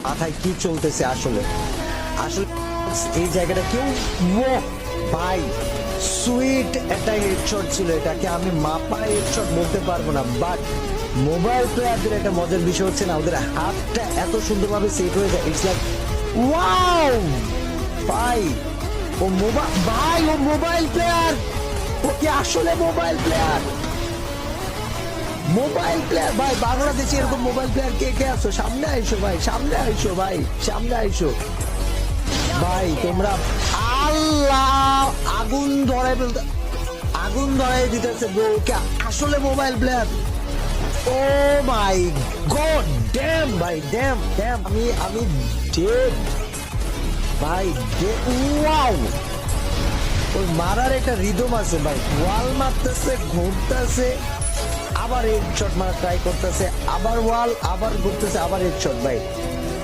মাথায় কি চলতেছে আসলে আসলে এই জায়গাটা কেউ ভাই সুইট একটা হেডশট ছিল, এটাকে আমি মাপা হেডশট বলতে পারবো না, বাট মোবাইল প্লেয়ারদের একটা মজার বিষয় হচ্ছে না, ওদের হাতটা এত সুন্দরভাবে সেট হয়ে যায়। ইটস লাইক ওয়াও ভাই, ও মোবাইল প্লেয়ার, ও কি আসলে মোবাইল প্লেয়ার? ভাই বাংলাদেশে এরকম মোবাইল প্লেয়ার কে কে আছো? সামনে আইসো ভাই, সামনে আইসো ভাই, সামনে আইসো ভাই। তোমরা আল্লাহ আগুন ধরাই দিতেছে ব্রো, কে আসলে মোবাইল প্লেয়ার? ও মাই গড, ড্যাম ভাই, ড্যাম আমি ডেড ভাই, ওয়াও। ওই মারার একটা রিদম আছে ভাই, ওয়াল মারতেছে, ঘুরতেছে, আবার হেডশট মারা ট্রাই করতেছে, আবার ওয়াল, আবার ঘুরতেছে, আবার হেডশট ভাই।